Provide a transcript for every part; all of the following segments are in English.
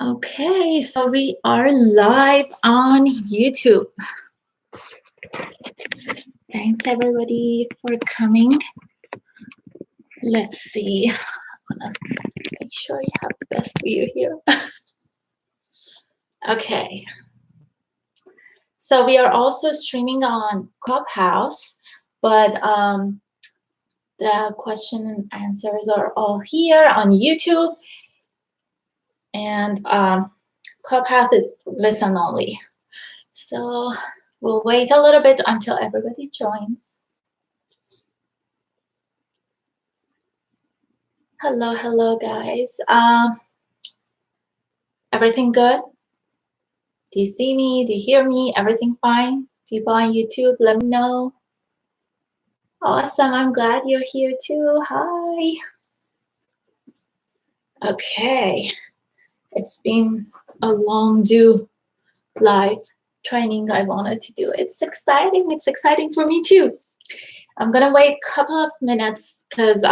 Okay, so we are live on YouTube. Thanks everybody for coming. Let's see. I'm gonna make sure you have the best view here. Okay. So we are also streaming on Clubhouse, but the question and answers are all here on YouTube, and Clubhouse is listen only. So we'll wait a little bit until everybody joins. Hello guys. Everything good? Do you see me? Do you hear me? Everything fine? People on YouTube, let me know. Awesome, I'm glad you're here too. Hi. Okay, it's been a long due live training I wanted to do. It's exciting for me too. I'm gonna wait a couple of minutes because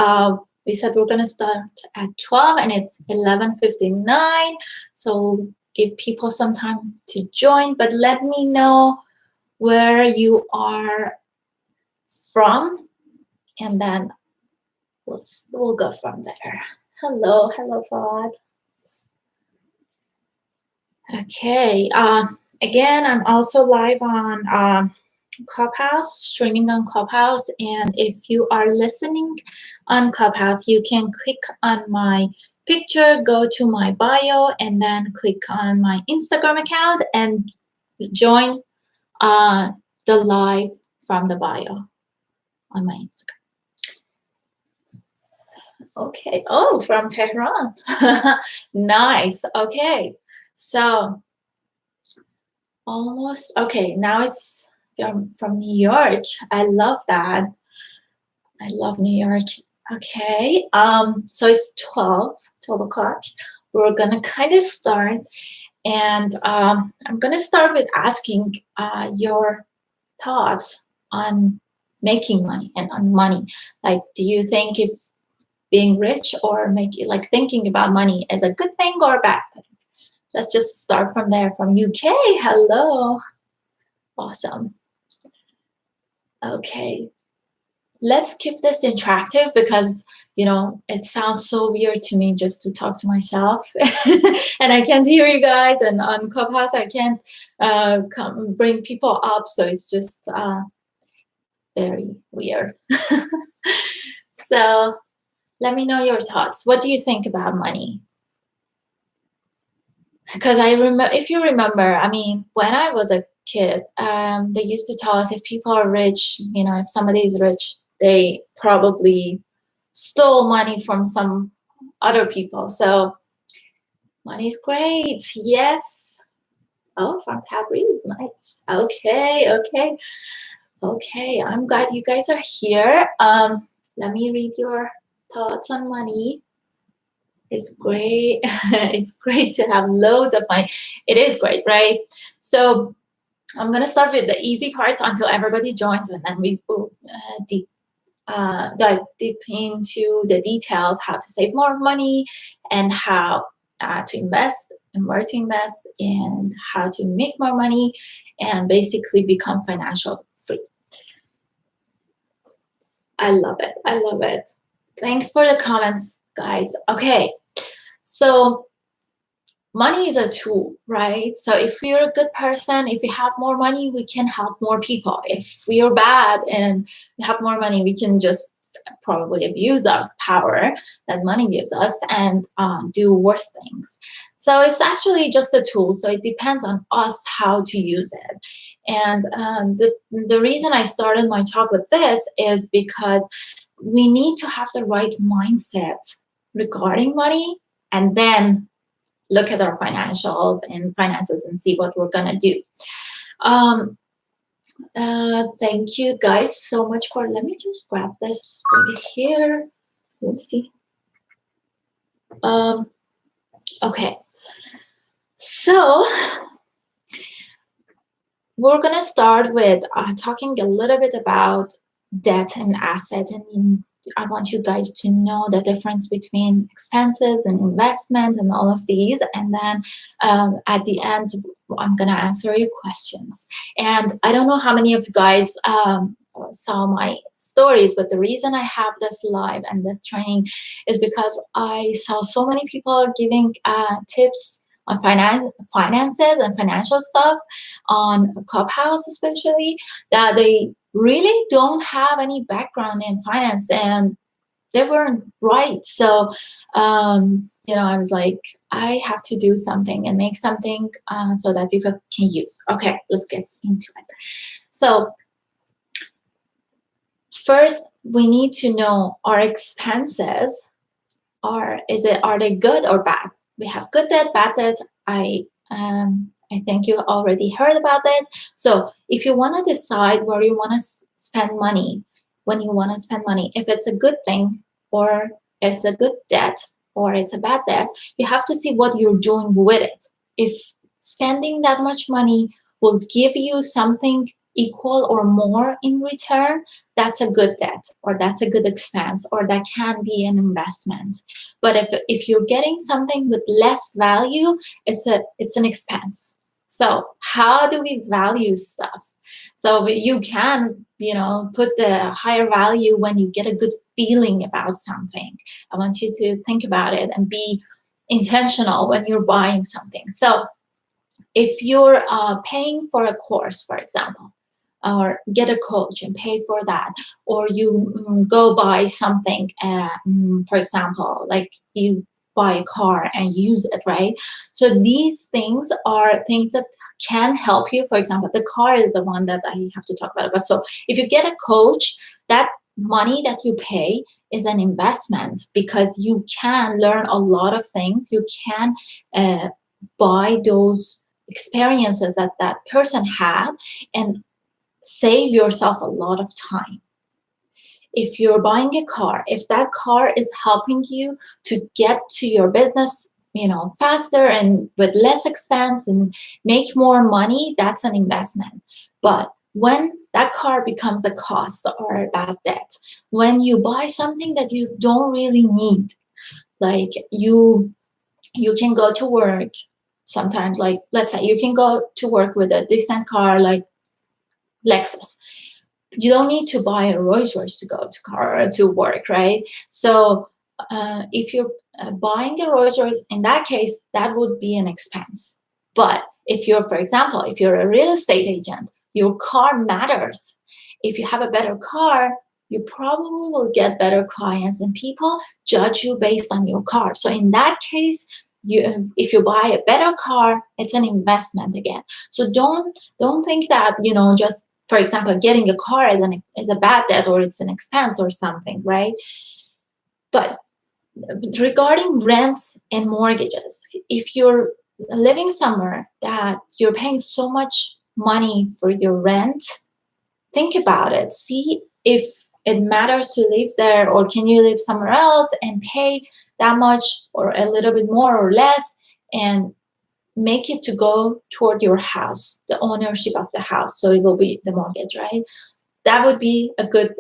we said we're gonna start at 12 and it's 11:59. So give people some time to join, but let me know where you are from, and then we'll go from there. Hello, Fad. Okay. Again, I'm also live on Clubhouse, streaming on Clubhouse, and if you are listening on Clubhouse, you can click on my picture, go to my bio, and then click on my Instagram account and join the live from the bio on my Instagram. Okay. Oh, from Tehran. Nice. Okay. So almost. Okay. Now it's from New York. I love that. I love New York. Okay. So it's 12 o'clock. We're gonna kind of start, and I'm gonna start with asking your thoughts on making money and on money. Like, do you think if being rich or thinking about money is a good thing or a bad thing? Let's just start from there. From UK. Hello. Awesome. Okay. Let's keep this interactive because, you know, it sounds so weird to me just to talk to myself and I can't hear you guys, and on Clubhouse I can't bring people up, so it's just very weird. So let me know your thoughts. What do you think about money? Because I remember, if you remember, I mean, when I was a kid, they used to tell us if people are rich, you know, if somebody is rich, they probably stole money from some other people. So money is great. Yes. Oh, from Tabriz. Nice. Okay. I'm glad you guys are here. Let me read your thoughts on money. It's great. It's great to have loads of money. It is great, right? So I'm going to start with the easy parts until everybody joins, and then we will dive deep into the details, how to save more money and how to invest and where to invest and how to make more money and basically become financial free. I love it. Thanks for the comments, guys. Okay, so money is a tool, right? So if you're a good person, if you have more money, we can help more people. If we are bad and we have more money, we can just probably abuse our power that money gives us and do worse things. So it's actually just a tool. So it depends on us how to use it. And the reason I started my talk with this is because we need to have the right mindset regarding money, and then look at our financials and finances and see what we're gonna do. Thank you guys so much for, let me just grab this over here. Oopsie. Okay, so we're gonna start with talking a little bit about debt and asset and I want you guys to know the difference between expenses and investment and all of these. And then at the end, I'm gonna answer your questions. And I don't know how many of you guys saw my stories, but the reason I have this live and this training is because I saw so many people giving tips on finances and financial stuff on Clubhouse, especially, that they really don't have any background in finance, and they weren't right. So I was like, I have to do something and make something so that people can use. Okay, let's get into it. So first, we need to know our expenses are they good or bad? We have good debt, bad debt. I think you already heard about this. So if you want to decide where you want to spend money, when you want to spend money, if it's a good thing or it's a good debt or it's a bad debt, you have to see what you're doing with it. If spending that much money will give you something equal or more in return, that's a good debt, or that's a good expense, or that can be an investment. But if you're getting something with less value, it's an expense. So how do we value stuff? So you can, put the higher value when you get a good feeling about something. I want you to think about it and be intentional when you're buying something. So if you're paying for a course, for example, or get a coach and pay for that, or you go buy something, for example, like you buy a car and use it, right? So these things are things that can help you. For example, the car is the one that I have to talk about. But so if you get a coach, that money that you pay is an investment, because you can learn a lot of things. You can buy those experiences that that person had and save yourself a lot of time. If you're buying a car, if that car is helping you to get to your business, faster and with less expense and make more money, that's an investment. But when that car becomes a cost or a bad debt, when you buy something that you don't really need, like you can go to work sometimes, like let's say you can go to work with a decent car like Lexus. You don't need to buy a Rolls Royce to go to work, right? So if you're buying a Rolls Royce, in that case, that would be an expense. But if you're, for example, if you're a real estate agent, your car matters. If you have a better car, you probably will get better clients, and people judge you based on your car. So in that case, if you buy a better car, it's an investment again. So don't think that just, for example, getting a car is a bad debt or it's an expense or something, right? But regarding rents and mortgages, if you're living somewhere that you're paying so much money for your rent, think about it. See if it matters to live there, or can you live somewhere else and pay that much or a little bit more or less, and make it to go toward your house, the ownership of the house. So it will be the mortgage, right? That would be a good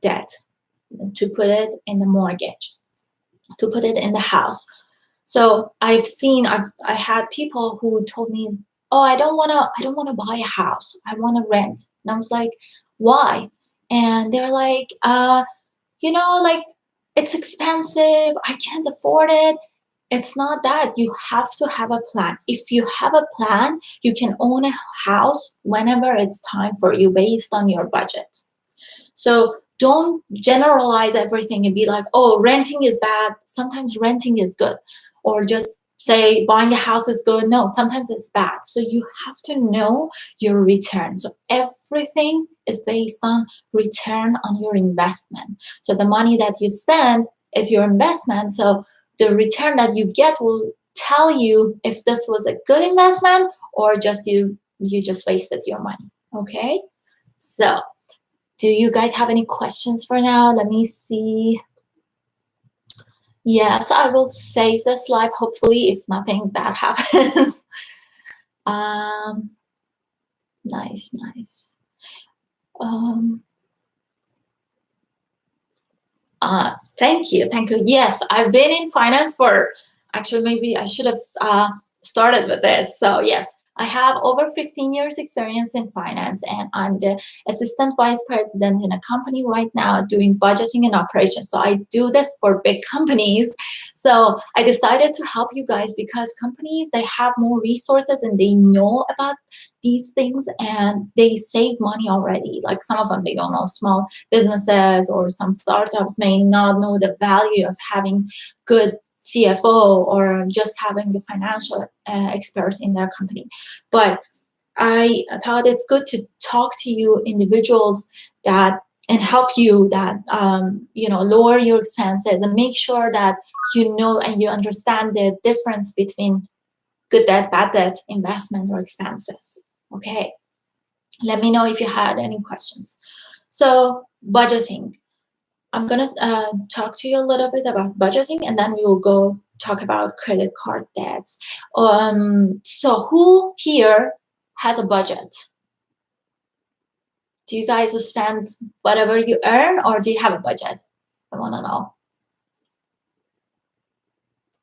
debt, to put it in the mortgage, to put it in the house. So I had people who told me, oh, I don't wanna buy a house. I wanna rent. And I was like, why? And they're like, like it's expensive. I can't afford it. It's not that. You have to have a plan. If you have a plan, you can own a house whenever it's time for you based on your budget. So don't generalize everything and be like, oh, renting is bad. Sometimes renting is good. Or just say buying a house is good. No, sometimes it's bad. So you have to know your return. So everything is based on return on your investment. So the money that you spend is your investment. So the return that you get will tell you if this was a good investment or just you just wasted your money. Okay? So do you guys have any questions for now? Let me see. Yes, I will save this live, hopefully, if nothing bad happens. Nice. Thank you. Thank you. Yes, I've been in finance for, actually, maybe I should have started with this. So yes, I have over 15 years experience in finance, and I'm the assistant vice president in a company right now doing budgeting and operations. So I do this for big companies. So I decided to help you guys because companies, they have more resources and they know about these things and they save money already. Like some of them, they don't know. Small businesses or some startups may not know the value of having good CFO or just having a financial expert in their company. But I thought it's good to talk to you individuals that and help you that lower your expenses and make sure that you know and you understand the difference between good debt, bad debt, investment, or expenses. Okay, let me know if you had any questions. So budgeting. I'm gonna talk to you a little bit about budgeting, and then we will go talk about credit card debts. So who here has a budget? Do you guys spend whatever you earn, or do you have a budget? I want to know.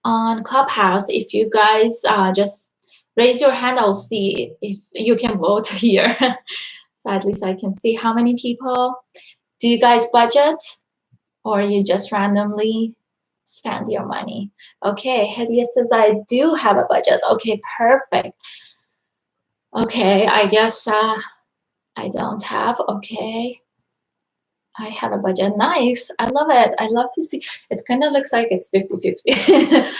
On Clubhouse, if you guys just raise your hand, I'll see if you can vote here. So at least I can see how many people. Do you guys budget, or you just randomly spend your money? Okay, Hediya says I do have a budget. Okay, perfect. Okay, I guess I don't have. Okay, I have a budget. Nice. I love it. I love to see. It kind of looks like it's 50-50.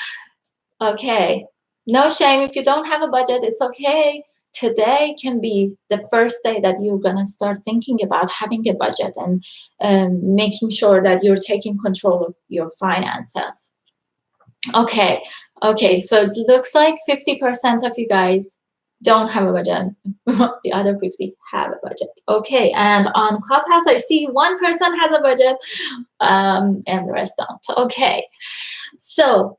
Okay, no shame if you don't have a budget. It's okay. Today can be the first day that you're gonna start thinking about having a budget and making sure that you're taking control of your finances. Okay, so it looks like 50% of you guys don't have a budget. The other 50 have a budget. Okay, and on Clubhouse, I see one person has a budget and the rest don't. Okay, so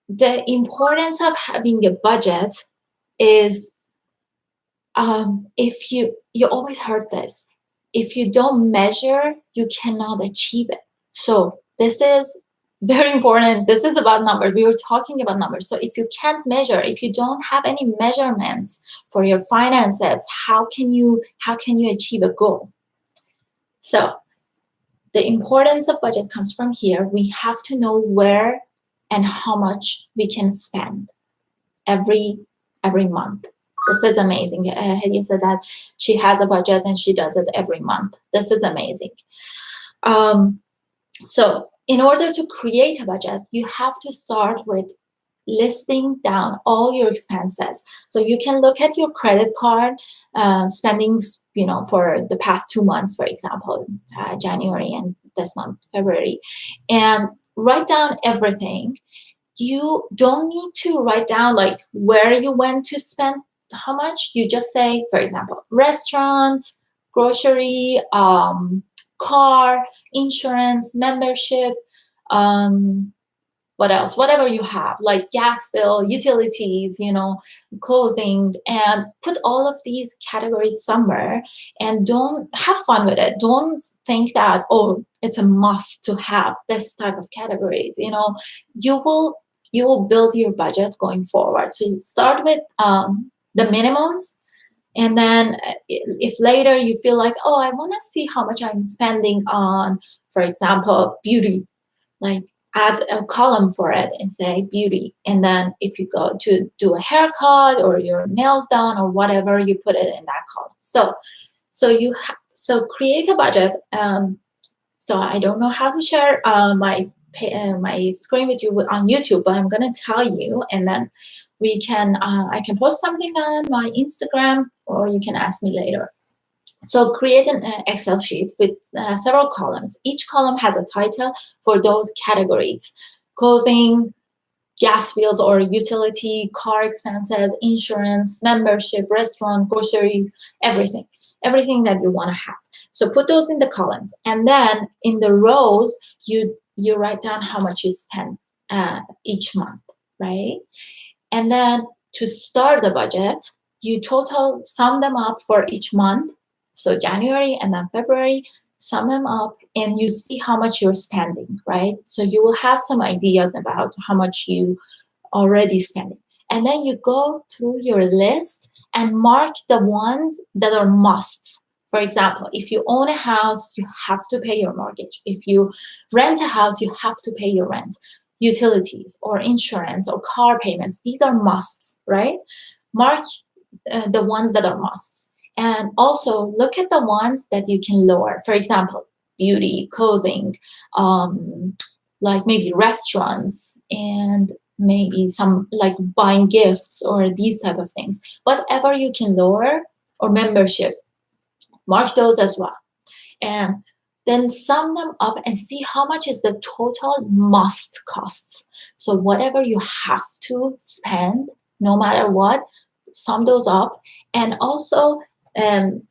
the importance of having a budget is if you always heard this, if you don't measure, you cannot achieve it. So this is very important. This is about numbers. We were talking about numbers. So if you can't measure, if you don't have any measurements for your finances, how can you achieve a goal? So the importance of budget comes from here. We have to know where and how much we can spend every month. This is amazing. Hediya said that she has a budget and she does it every month. This is amazing. So in order to create a budget, you have to start with listing down all your expenses. So you can look at your credit card spendings, for the past 2 months, for example, January and this month, February, and write down everything. You don't need to write down like where you went to spend how much. You just say, for example, restaurants, grocery, car, insurance, membership, what else? Whatever you have, like gas bill, utilities, clothing, and put all of these categories somewhere and don't have fun with it. Don't think that, oh, it's a must to have this type of categories. You will build your budget going forward. So you start with the minimums. And then if later you feel like, oh, I want to see how much I'm spending on, for example, beauty, like add a column for it and say beauty. And then if you go to do a haircut or your nails done or whatever, you put it in that column. So create a budget. So I don't know how to share my screen with you on YouTube, but I'm going to tell you, and then we can I can post something on my Instagram, or you can ask me later. So create an Excel sheet with several columns. Each column has a title for those categories: clothing, gas bills or utility, car expenses, insurance, membership, restaurant, grocery, everything that you want to have. So put those in the columns, and then in the rows you write down how much you spend each month, right? And then to start the budget, you sum them up for each month. So January and then February, sum them up, and you see how much you're spending, right? So you will have some ideas about how much you already spending. And then you go through your list and mark the ones that are musts. For example, if you own a house, you have to pay your mortgage. If you rent a house, you have to pay your rent, utilities or insurance or car payments. These are musts, right? Mark the ones that are musts. And also look at the ones that you can lower. For example, beauty, clothing, like maybe restaurants, and maybe some like buying gifts or these type of things. Whatever you can lower, or membership, mark those as well. And then sum them up and see how much is the total must costs. So whatever you have to spend, no matter what, sum those up. And also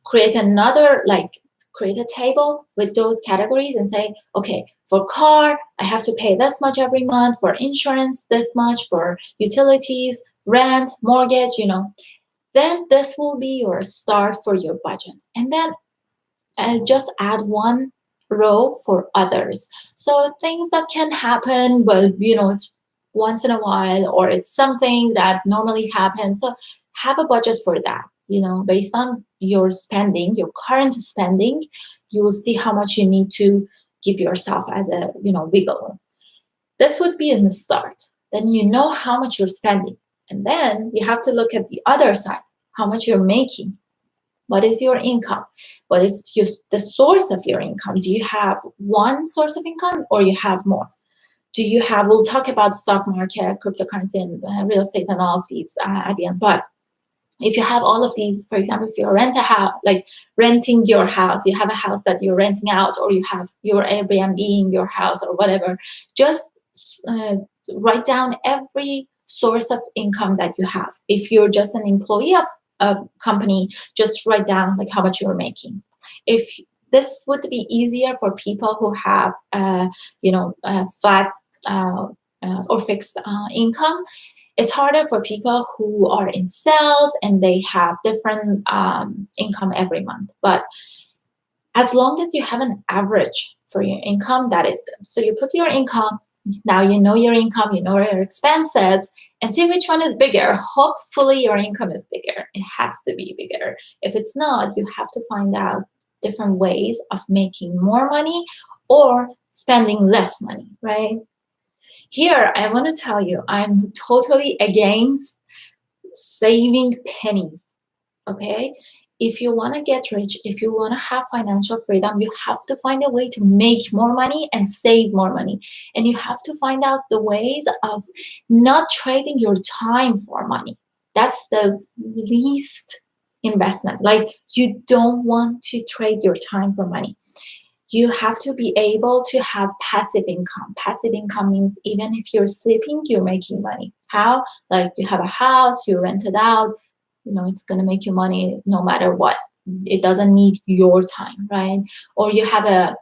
create a table with those categories and say, okay, for car, I have to pay this much every month, for insurance, this much, for utilities, rent, mortgage, then this will be your start for your budget. And then just add one row for others. So things that can happen, but it's once in a while, or it's something that normally happens. So have a budget for that. Based on your spending, your current spending, you will see how much you need to give yourself as a wiggle room. This would be in the start. Then you know how much you're spending, and then you have to look at the other side, how much you're making. What is your income? What is the source of your income? Do you have one source of income, or you have more? We'll talk about stock market, cryptocurrency, and real estate and all of these at the end. But if you have all of these, for example, if you rent a house, like renting your house, you have a house that you're renting out, or you have your Airbnb in your house or whatever, just write down every source of income that you have. If you're just an employee of a company, just write down like how much you're making. If this would be easier for people who have flat or fixed income. It's harder for people who are in sales and they have different income every month. But as long as you have an average for your income, that is good. So you put your income. Now you know your income, you know your expenses, and see which one is bigger. Hopefully your income is bigger. It has to be bigger. If it's not, you have to find out different ways of making more money or spending less money, right? Here, I want to tell you, I'm totally against saving pennies, okay? If you want to get rich, if you want to have financial freedom, you have to find a way to make more money and save more money. And you have to find out the ways of not trading your time for money. That's the least investment. Like, you don't want to trade your time for money. You have to be able to have passive income. Passive income means even if you're sleeping, you're making money. How? Like, you have a house, you rent it out, it's going to make you money no matter what. It doesn't need your time, right? Or you have a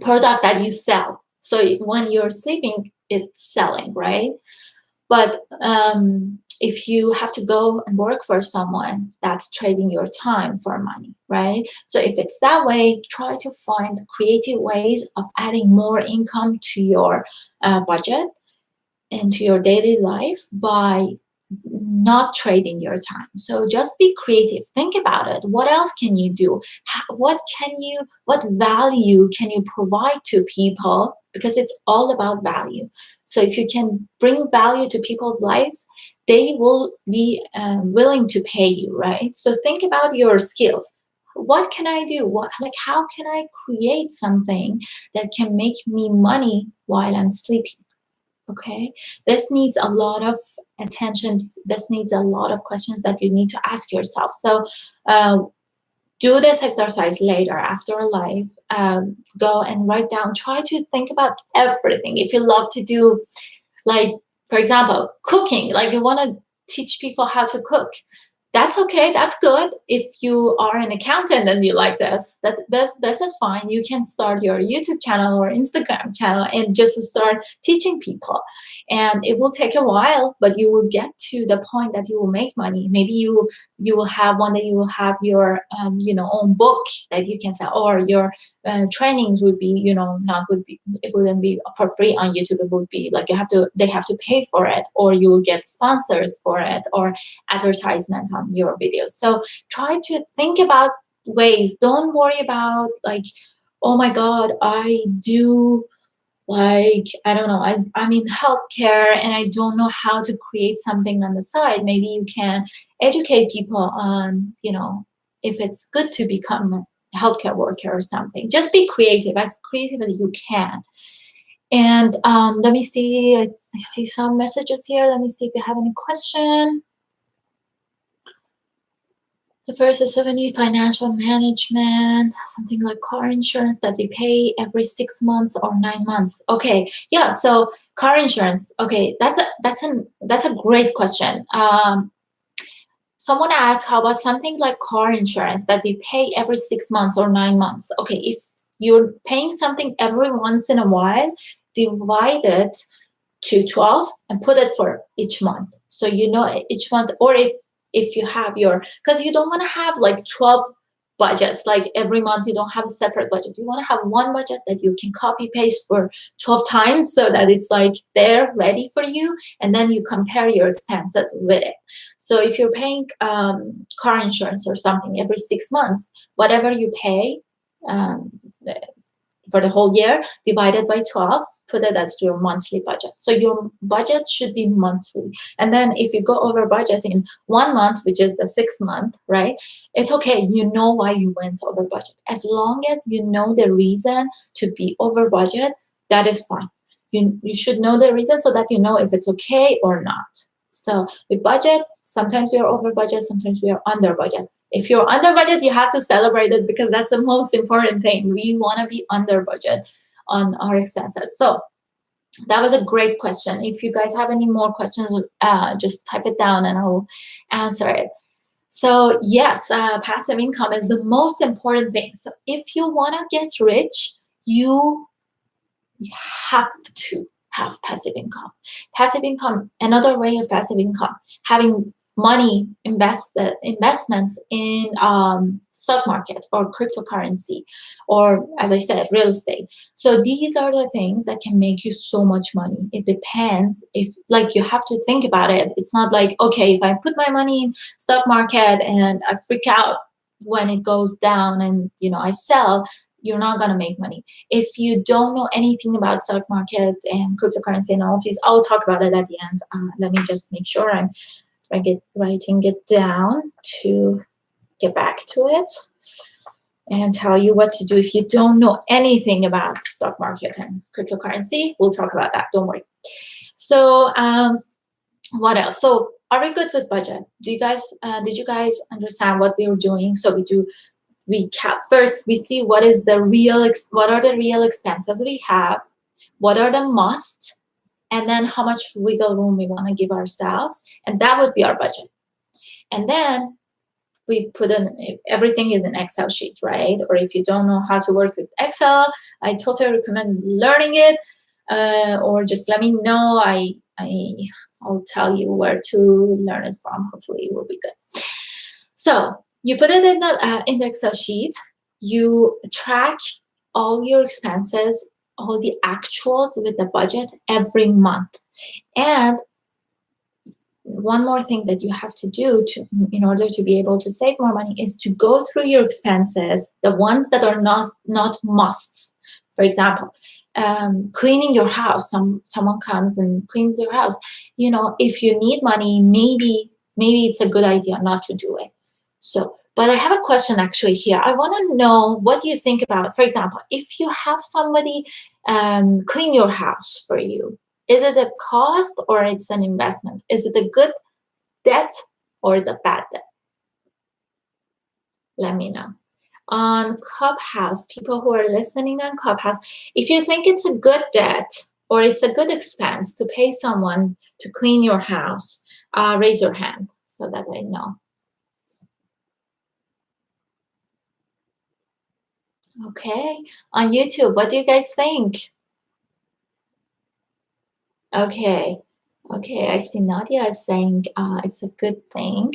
product that you sell. So when you're sleeping, it's selling, right? But if you have to go and work for someone, that's trading your time for money, right? So if it's that way, try to find creative ways of adding more income to your budget and to your daily life by not trading your time. So just be creative. Think about it. What else can you do? What value can you provide to people? Because it's all about value. So if you can bring value to people's lives, they will be willing to pay you, right? So think about your skills. What can I do? How can I create something that can make me money while I'm sleeping? Okay, this needs a lot of attention. This needs a lot of questions that you need to ask yourself. So do this exercise later after a live. Go and write down. Try to think about everything. If you love to do, like, for example, cooking, like you want to teach people how to cook, that's okay. That's good. If you are an accountant and you like this is fine. You can start your YouTube channel or Instagram channel and just start teaching people. And it will take a while, but you will get to the point that you will make money. Maybe you you will have one day, you will have your own book that you can sell, or your trainings would be, it wouldn't be for free on YouTube. It would be like they have to pay for it, or you will get sponsors for it, or advertisements on your videos. So try to think about ways. Don't worry about like, oh my God, I do, like, I don't know, I'm in healthcare and I don't know how to create something on the side. Maybe you can educate people on, if it's good to become a healthcare worker or something. Just be creative as you can. And let me see, I see some messages here. Let me see if you have any question. The first is 70 financial management, something like car insurance that we pay every 6 months or 9 months. Okay, yeah. So car insurance. Okay, that's a great question. Someone asked, how about something like car insurance that we pay every 6 months or 9 months? Okay, if you're paying something every once in a while, divide it to 12 and put it for each month. So each month, or if you have because you don't want to have like 12 budgets, like every month you don't have a separate budget. You want to have one budget that you can copy paste for 12 times, so that it's like there ready for you, and then you compare your expenses with it. So if you're paying car insurance or something every 6 months, whatever you pay for the whole year, divided by 12, put it as your monthly budget. So your budget should be monthly. And then if you go over budget in 1 month, which is the 6th month, right? It's okay. You know why you went over budget. As long as you know the reason to be over budget, that is fine. You should know the reason so that you know if it's okay or not. So with budget, sometimes we are over budget, sometimes we are under budget. If you're under budget, you have to celebrate it, because that's the most important thing. We want to be under budget on our expenses. So that was a great question. If you guys have any more questions, just type it down and I'll answer it. So yes, passive income is the most important thing. So if you want to get rich, you have to have passive income. Passive income, another way of passive income, having money investments in stock market or cryptocurrency, or as I said, real estate. So these are the things that can make you so much money. It depends. If like, you have to think about it. It's not like, okay, if I put my money in stock market and I freak out when it goes down and I sell, you're not going to make money. If you don't know anything about stock market and cryptocurrency and all of these, I'll talk about it at the end. Let me just make sure I'm writing it down to get back to it and tell you what to do if you don't know anything about stock market and cryptocurrency. We'll talk about that. Don't worry. So what else? So are we good with budget? Did you guys understand what we were doing? So we first we see what are the real expenses we have, what are the musts, and then how much wiggle room we want to give ourselves, and that would be our budget. And then we put in, everything is an Excel sheet, right? Or if you don't know how to work with Excel, I totally recommend learning it, or just let me know. I'll tell you where to learn it from. Hopefully it will be good. So you put it in the Excel sheet. You track all your expenses, all the actuals with the budget every month. And one more thing that you have to do in order to be able to save more money is to go through your expenses, the ones that are not musts. For example, cleaning your house. Someone comes and cleans your house. If you need money, maybe it's a good idea not to do it. So, but I have a question actually here. I want to know, what do you think about, for example, if you have somebody clean your house for you, is it a cost or it's an investment? Is it a good debt or is it a bad debt? Let me know. On Clubhouse, people who are listening on Clubhouse, if you think it's a good debt or it's a good expense to pay someone to clean your house, raise your hand so that I know. Okay, on YouTube, what do you guys think? Okay, I see Nadia is saying it's a good thing.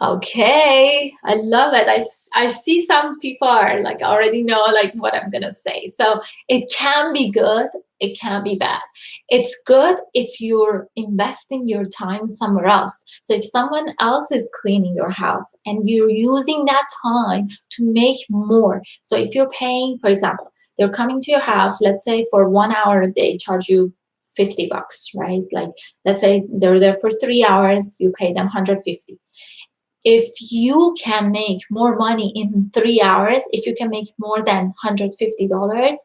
Okay, I love it. I see some people are like already know like what I'm gonna say. So it can be good, it can be bad. It's good if you're investing your time somewhere else. So if someone else is cleaning your house and you're using that time to make more. So if you're paying, for example, they're coming to your house, let's say for 1 hour a day, charge you $50, right? Like let's say they're there for 3 hours, you pay them 150. If you can make more money in 3 hours, if you can make more than $150,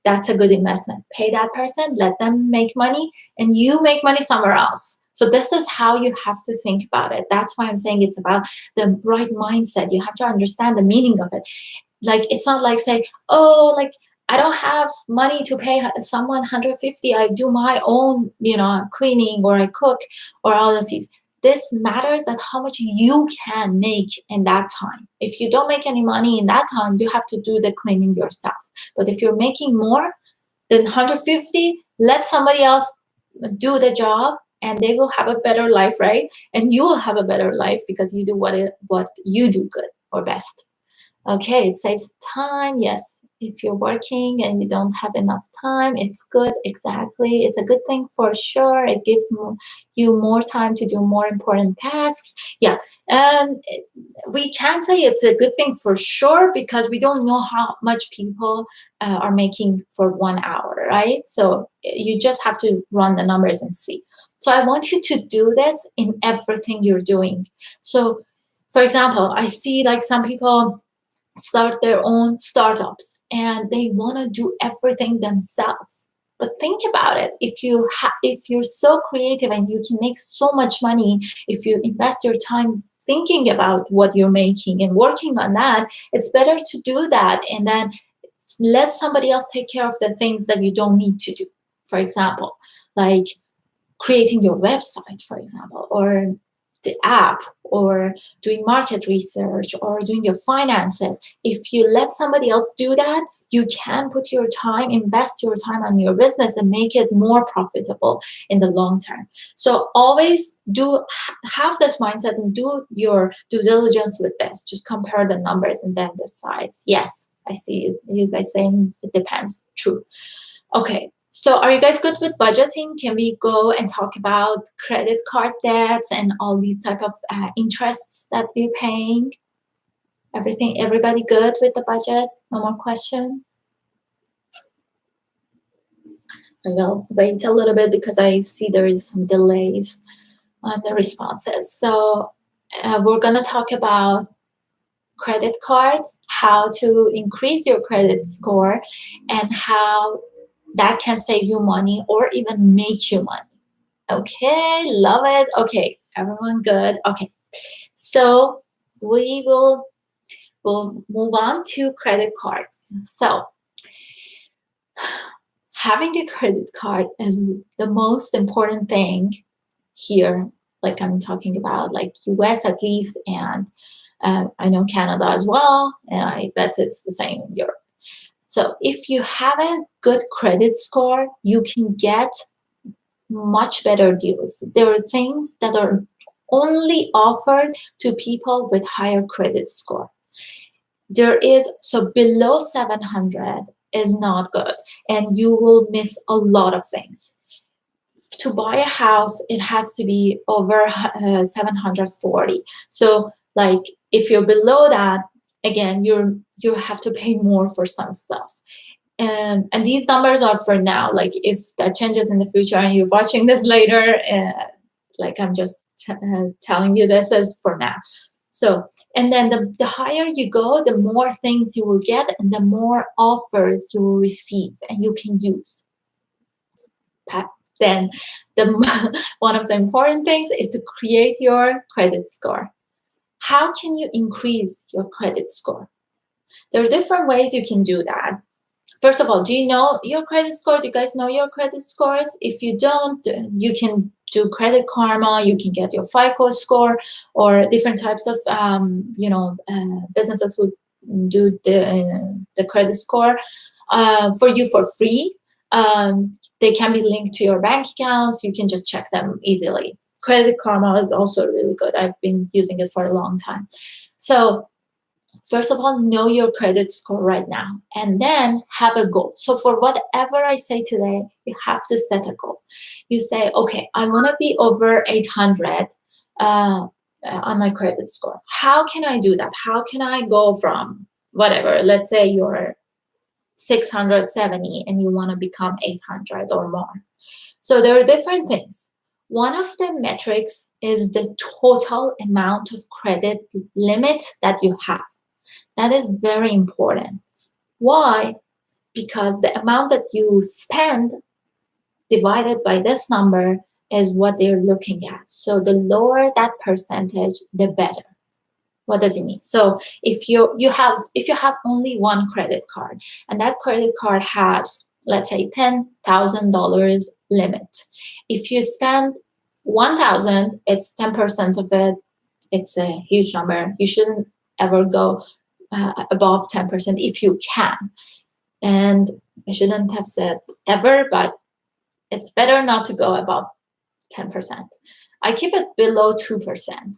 that's a good investment. Pay that person, let them make money, and you make money somewhere else. So this is how you have to think about it. That's why I'm saying it's about the right mindset. You have to understand the meaning of it. Like it's not like say, oh, like I don't have money to pay someone 150. I do my own, cleaning or I cook or all of these. This matters that how much you can make in that time. If you don't make any money in that time, you have to do the cleaning yourself. But if you're making more than 150, let somebody else do the job and they will have a better life, right? And you will have a better life because you do what you do good or best. Okay, it saves time. Yes, if you're working and you don't have enough time, it's good. Exactly. It's a good thing for sure. It gives you more time to do more important tasks. Yeah, and we can say it's a good thing for sure because we don't know how much people are making for 1 hour, right? So you just have to run the numbers and see. So I want you to do this in everything you're doing. So, for example, I see like some people start their own startups and they want to do everything themselves. But think about it. If you're so creative and you can make so much money if you invest your time thinking about what you're making and working on that, it's better to do that and then let somebody else take care of the things that you don't need to do. For example, like creating your website, for example, or the app, or doing market research, or doing your finances. If you let somebody else do that, you can put your time, invest your time on your business and make it more profitable in the long term. So always have this mindset and do your due diligence with this. Just compare the numbers and then decide. Yes, I see you guys saying it depends. True. Okay, so are you guys good with budgeting? Can we go and talk about credit card debts and all these type of interests that we're paying? Everybody good with the budget? No more question? I will wait a little bit because I see there is some delays on the responses. So we're gonna talk about credit cards, how to increase your credit score, and how that can save you money or even make you money. Okay, love it. Okay, everyone good. Okay, so we'll move on to credit cards. So having a credit card is the most important thing here, like I'm talking about, like US at least, and I know Canada as well, and I bet it's the same in Europe. So if you have a good credit score, you can get much better deals. There are things that are only offered to people with higher credit score. There is, so below 700 is not good, and you will miss a lot of things. To buy a house, it has to be over 740. So like if you're below that, again, you have to pay more for some stuff. And these numbers are for now. Like if that changes in the future and you're watching this later, like I'm just telling you this as for now. So, and then the higher you go, the more things you will get and the more offers you will receive and you can use. Then one of the important things is to create your credit score. How can you increase your credit score? There are different ways you can do that. First of all, do you know your credit score? Do you guys know your credit scores? If you don't, you can do Credit Karma. You can get your FICO score or different types of, businesses who do the credit score for you for free. They can be linked to your bank accounts. You can just check them easily. Credit Karma is also really good. I've been using it for a long time. So first of all, know your credit score right now, and then have a goal. So for whatever I say today, you have to set a goal. You say, okay, I want to be over 800 on my credit score. How can I do that? How can I go from whatever, let's say you're 670 and you want to become 800 or more. So there are different things. One of the metrics is the total amount of credit limit that you have. That is very important. Why? Because the amount that you spend divided by this number is what they're looking at. So the lower that percentage, the better. What does it mean? So if you have only one credit card, and that credit card has, let's say, $10,000 limit. If you spend 1,000, it's 10% of it. It's a huge number. You shouldn't ever go above 10% if you can. And I shouldn't have said ever, but it's better not to go above 10%. I keep it below 2%.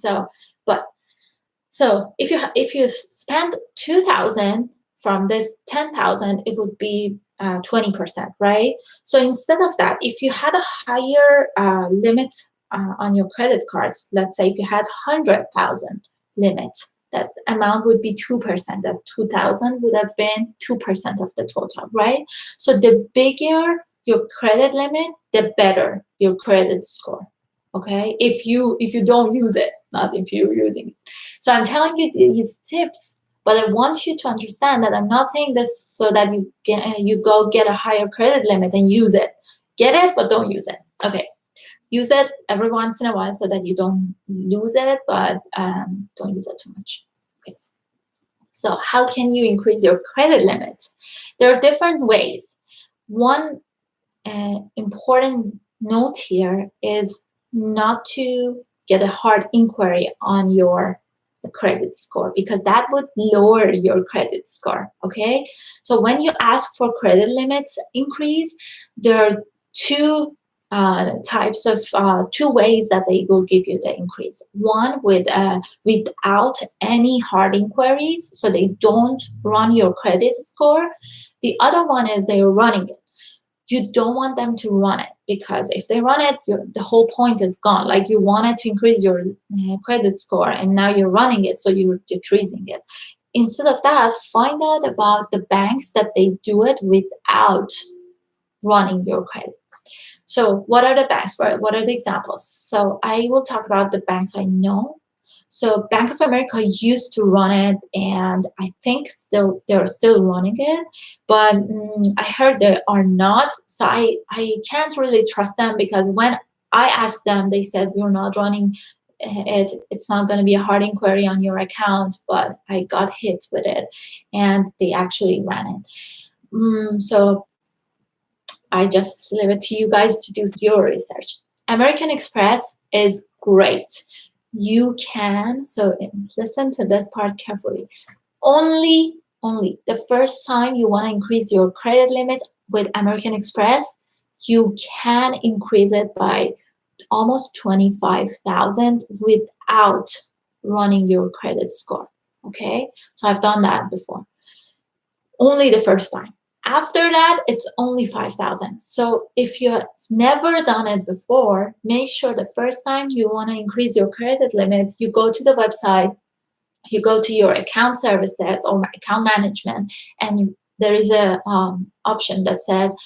So if you spend 2,000 from this 10,000, it would be 20%, right? So instead of that, if you had a higher limit on your credit cards, let's say if you had 100,000 limit, that amount would be 2%. That 2,000 would have been 2% of the total, right? So the bigger your credit limit, the better your credit score. Okay, if you don't use it, not if you're using it. So I'm telling you these tips, but I want you to understand that I'm not saying this so that you go get a higher credit limit and use it. Get it, but don't use it. Okay, use it every once in a while so that you don't lose it, but don't use it too much. Okay. So how can you increase your credit limit? There are different ways. One important note here is not to get a hard inquiry on your credit score, because that would lower your credit score. Okay, so when you ask for credit limits increase, there are two types of two ways that they will give you the increase. One without any hard inquiries, so they don't run your credit score. The other one is they're running it. You don't want them to run it, because if they run it, the whole point is gone. Like, you wanted to increase your credit score and now you're running it, so you're decreasing it. Instead of that, find out about the banks that they do it without running your credit. So what are the banks? What are the examples? So I will talk about the banks I know. So Bank of America used to run it, and I think they're still running it, but I heard they are not. So I can't really trust them, because when I asked them, they said we're not running it. It's not going to be a hard inquiry on your account, but I got hit with it, and they actually ran it. So I just leave it to you guys to do your research. American Express is great. You can, so listen to this part carefully. Only the first time you want to increase your credit limit with American Express, you can increase it by almost 25,000 without running your credit score. Okay, so I've done that before. Only the first time. After that, it's only 5,000. So if you've never done it before, make sure the first time you want to increase your credit limit, you go to the website, you go to your account services or account management, and there is a option that says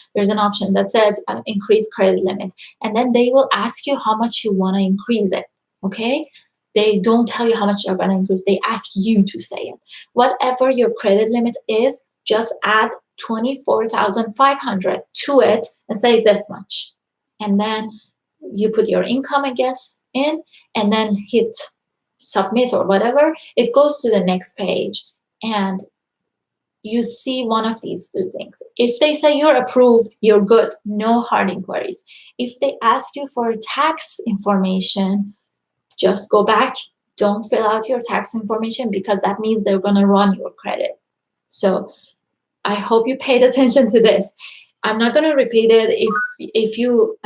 increase credit limit, and then they will ask you how much you want to increase it. Okay, they don't tell you how much you're going to increase. They ask you to say it. Whatever your credit limit is, just add 24,500 to it and say this much, and then you put your income, I guess, in, and then hit submit or whatever. It goes to the next page, and you see one of these two things. If they say you're approved, you're good, no hard inquiries. If they ask you for tax information, just go back, don't fill out your tax information, because that means they're going to run your credit. So I hope you paid attention to this. I'm not going to repeat it. If you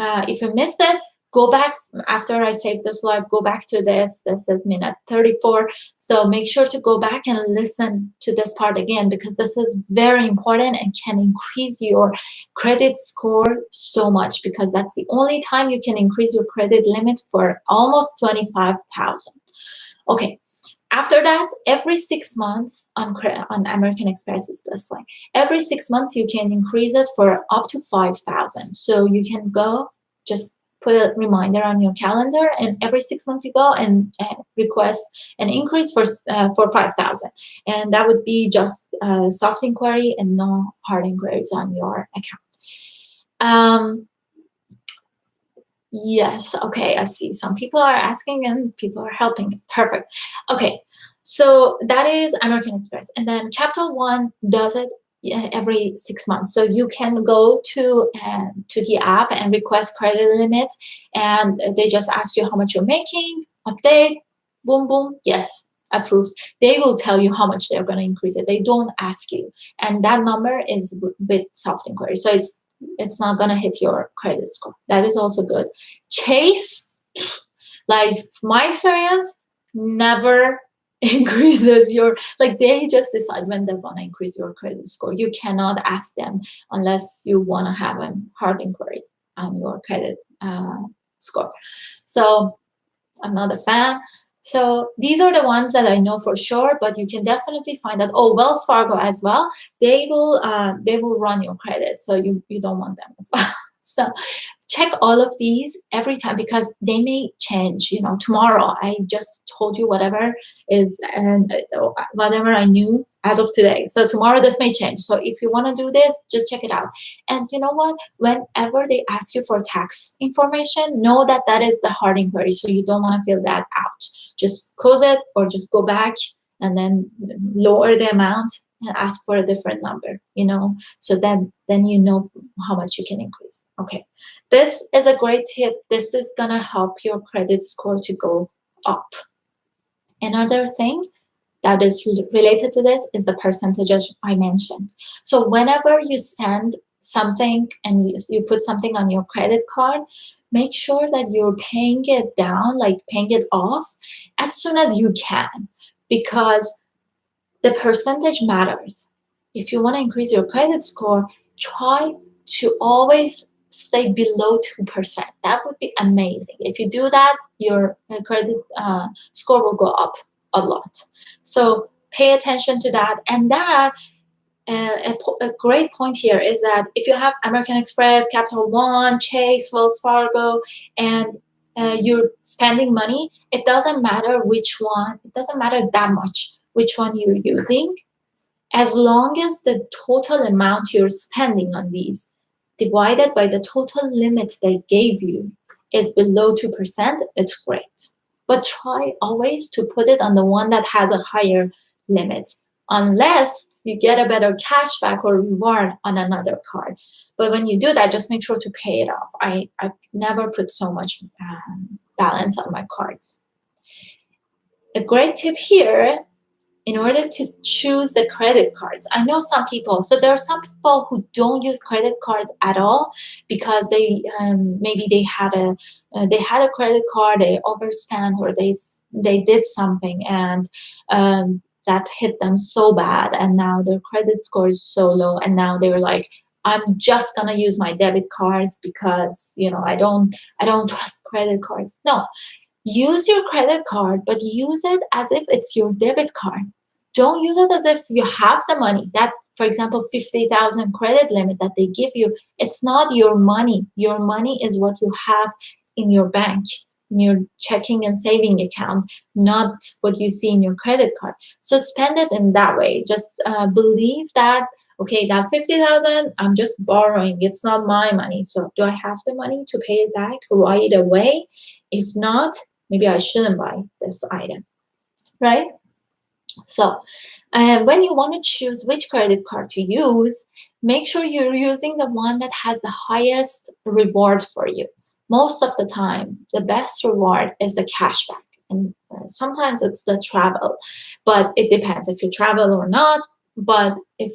missed it, go back after I save this live, go back to this. This is minute 34. So make sure to go back and listen to this part again, because this is very important and can increase your credit score so much, because that's the only time you can increase your credit limit for almost 25,000. Okay. After that, every 6 months on American Express is this way. Every 6 months you can increase it for up to 5,000. So you can go, just put a reminder on your calendar, and every 6 months you go and request an increase for 5,000, and that would be just soft inquiry and no hard inquiries on your account. Yes, okay, I see. Some people are asking and people are helping. Perfect. Okay, so that is American Express. And then Capital One does it every 6 months. So you can go to the app and request credit limit, and they just ask you how much you're making, update, boom, boom, yes, approved. They will tell you how much they're going to increase it. They don't ask you. And that number is with soft inquiry. So it's not gonna hit your credit score. That is also good. Chase, like my experience, never increases your, like they just decide when they want to increase your credit score. You cannot ask them unless you want to have a hard inquiry on your credit score. So I'm not a fan. So these are the ones that I know for sure, but you can definitely find that. Oh, Wells Fargo as well. They will run your credit, so you don't want them as well. So check all of these every time, because they may change. Tomorrow I just told you whatever is and whatever I knew as of today. So tomorrow this may change. So if you want to do this, just check it out. And you know what? Whenever they ask you for tax information, know that that is the hard inquiry. So you don't want to fill that out. Just close it or just go back and then lower the amount and ask for a different number, so then you know how much you can increase. Okay, this is a great tip. This is gonna help your credit score to go up. Another thing that is related to this is the percentages I mentioned. So whenever you spend something and you put something on your credit card, make sure that you're paying it down, like paying it off as soon as you can, because the percentage matters. If you want to increase your credit score, try to always stay below 2%. That would be amazing. If you do that, your credit score will go up a lot. So pay attention to that. And that a great point here is that if you have American Express, Capital One, Chase, Wells Fargo, and you're spending money, it doesn't matter which one. It doesn't matter that much which one you're using, as long as the total amount you're spending on these divided by the total limit they gave you is below 2%, it's great. But try always to put it on the one that has a higher limit, unless you get a better cashback or reward on another card. But when you do that, just make sure to pay it off. I never put so much balance on my cards. A great tip here, in order to choose the credit cards. I know some people, so there are some people who don't use credit cards at all because they maybe they had a credit card, they overspent, or they did something and that hit them so bad, and now their credit score is so low, and now they're like, I'm just gonna use my debit cards because I don't trust credit cards. No. Use your credit card, but use it as if it's your debit card. Don't use it as if you have the money. That, for example, 50,000 credit limit that they give you, it's not your money. Your money is what you have in your bank, in your checking and saving account, not what you see in your credit card. So spend it in that way. Just believe that, okay, that 50,000, I'm just borrowing. It's not my money. So do I have the money to pay it back right away? If not, maybe I shouldn't buy this item, right? So when you want to choose which credit card to use, make sure you're using the one that has the highest reward for you. Most of the time, the best reward is the cashback. And sometimes it's the travel, but it depends if you travel or not. But if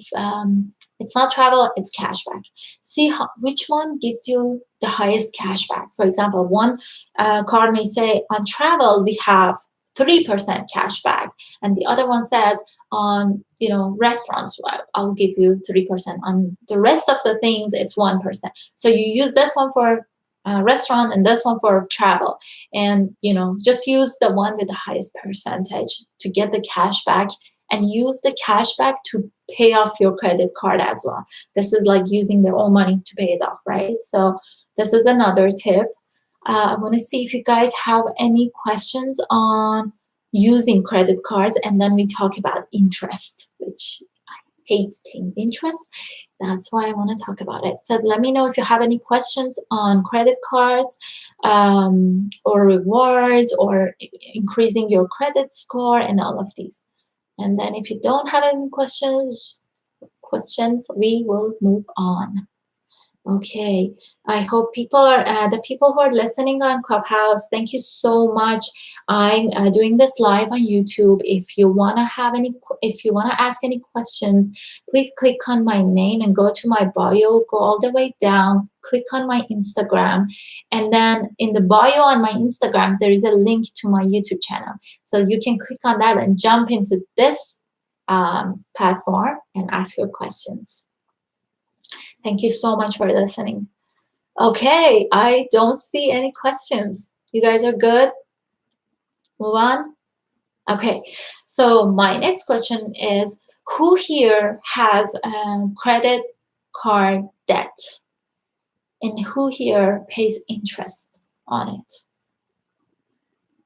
It's not travel, it's cashback. See which one gives you the highest cashback. For example, one card may say on travel we have 3% cashback, and the other one says on restaurants I'll give you 3%. On the rest of the things it's 1%. So you use this one for restaurant and this one for travel, and just use the one with the highest percentage to get the cashback, and use the cashback to pay off your credit card as well. This is like using their own money to pay it off, right? So this is another tip. I want to see if you guys have any questions on using credit cards, and then we talk about interest, which I hate paying interest. That's why I want to talk about it. So let me know if you have any questions on credit cards or rewards or increasing your credit score and all of these. And then if you don't have any questions, we will move on. Okay, I hope people are the people who are listening on Clubhouse. Thank you so much. I'm doing this live on YouTube. If you wanna ask any questions, please click on my name and go to my bio. Go all the way down. Click on my Instagram, and then in the bio on my Instagram there is a link to my YouTube channel. So you can click on that and jump into this platform and ask your questions. Thank you so much for listening. Okay, I don't see any questions. You guys are good? Move on? Okay, so my next question is, who here has credit card debt? And who here pays interest on it?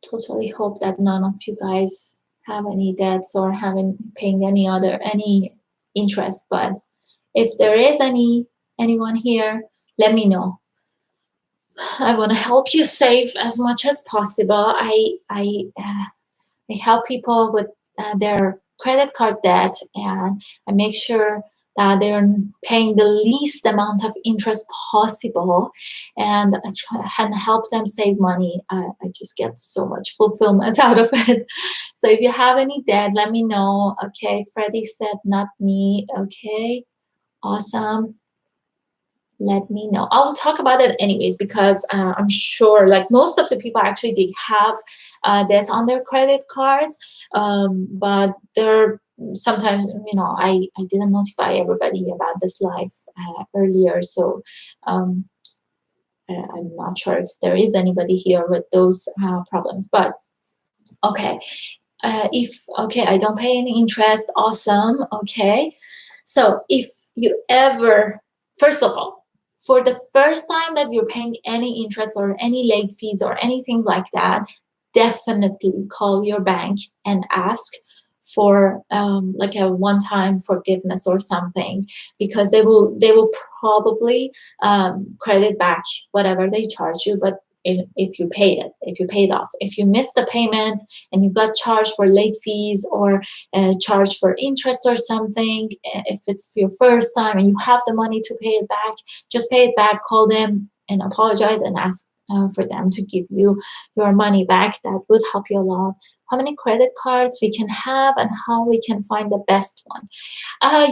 Totally hope that none of you guys have any debts or haven't paying any interest, but if there is anyone here, let me know. I want to help you save as much as possible. I help people with their credit card debt, and I make sure that they're paying the least amount of interest possible, and I try and help them save money. I just get so much fulfillment out of it. So if you have any debt, let me know. Okay, Freddie said not me. Okay. Awesome. Let me know. I'll talk about it anyways, because I'm sure like most of the people actually they have debts on their credit cards, but they're sometimes I didn't notify everybody about this live earlier, so I'm not sure if there is anybody here with those problems. But okay, I don't pay any interest. Awesome. Okay, so if you ever, first of all, for the first time that you're paying any interest or any late fees or anything like that, definitely call your bank and ask for like a one-time forgiveness or something, because they will probably credit back whatever they charge you. But if you paid off. If you missed the payment and you got charged for late fees or charged for interest or something, if it's your first time and you have the money to pay it back, just pay it back, call them and apologize and ask for them to give you your money back. That would help you a lot. How many credit cards we can have and how we can find the best one.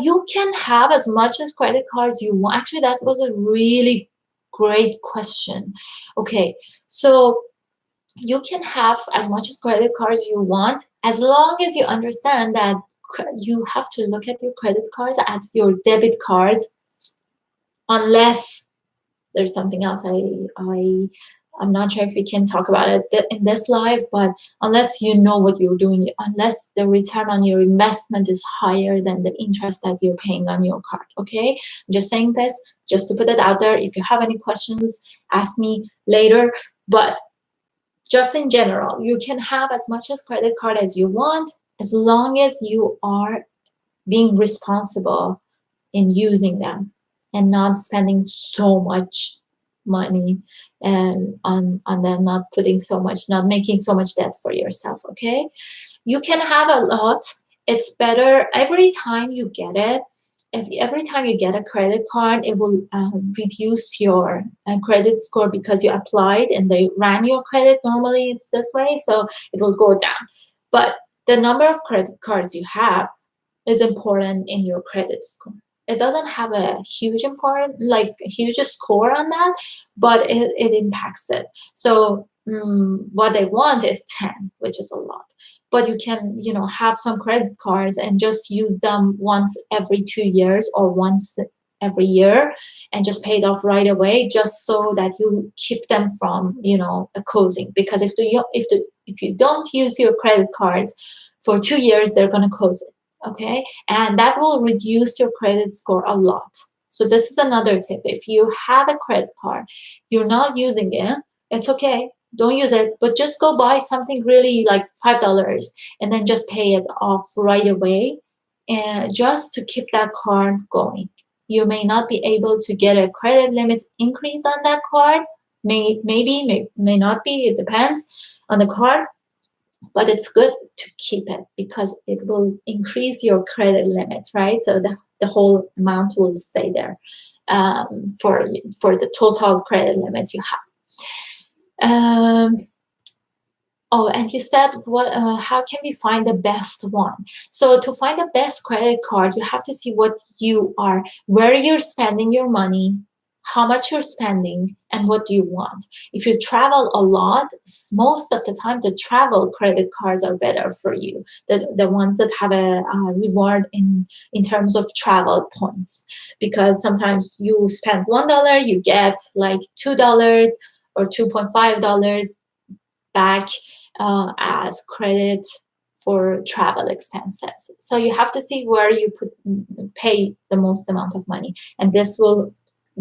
You can have as much as credit cards you want. Actually, that was a really great question. Okay, so you can have as much as credit cards you want, as long as you understand that you have to look at your credit cards as your debit cards, unless there's something else. I'm not sure if we can talk about it in this live, but unless you know what you're doing, unless the return on your investment is higher than the interest that you're paying on your card. Okay, I'm just saying this just to put it out there. If you have any questions, ask me later. But just in general, you can have as much as credit card as you want, as long as you are being responsible in using them and not spending so much money and on them, not making so much debt for yourself. Okay, you can have a lot. It's better every time you get it. Every time you get a credit card, it will reduce your credit score because you applied and they ran your credit. Normally it's this way, so it will go down. But the number of credit cards you have is important in your credit score. it doesn't have a huge important, like a huge score on that, but it impacts it. So what they want is 10, which is a lot. But you can, you know, have some credit cards and just use them once every 2 years or once every year and just pay it off right away, just so that you keep them from, you know, closing. Because if you don't use your credit cards for 2 years, they're going to close it. Okay, and that will reduce your credit score a lot. So this is another tip. If you have a credit card, you're not using it, it's okay, don't use it, but just go buy something really like $5 and then just pay it off right away, and just to keep that card going. You may not be able to get a credit limit increase on that card, may not be, it depends on the card, but it's good to keep it because it will increase your credit limit, right? So the whole amount will stay there for the total credit limit you have. Oh, and you said what? How can we find the best one? So to find the best credit card, you have to see where you're spending your money, how much you're spending, and what do you want. If you travel a lot, most of the time the travel credit cards are better for you. The ones that have a reward in terms of travel points, because sometimes you spend $1, you get like $2 or $2.5 back as credit for travel expenses. So you have to see where you pay the most amount of money, and this will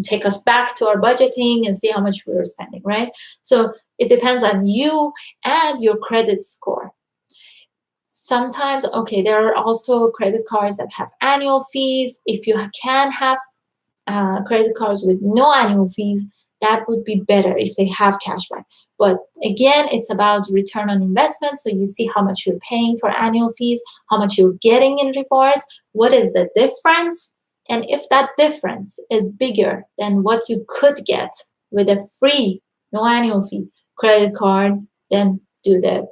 take us back to our budgeting and see how much we're spending, right? So it depends on you and your credit score. Sometimes, okay, there are also credit cards that have annual fees. If you can have credit cards with no annual fees, that would be better if they have cashback. But again, it's about return on investment. So you see how much you're paying for annual fees, how much you're getting in rewards, what is the difference? And if that difference is bigger than what you could get with a free, no annual fee credit card, then do the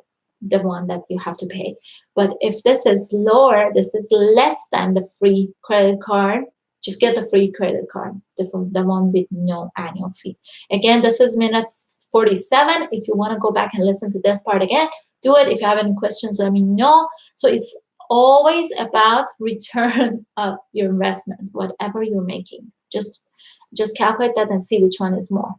one that you have to pay. But if this is lower, this is less than the free credit card, just get the free credit card, the one with no annual fee. Again, this is minute 47. If you want to go back and listen to this part again, do it. If you have any questions, let me know. So it's always about return of your investment, whatever you're making. Just calculate that and see which one is more.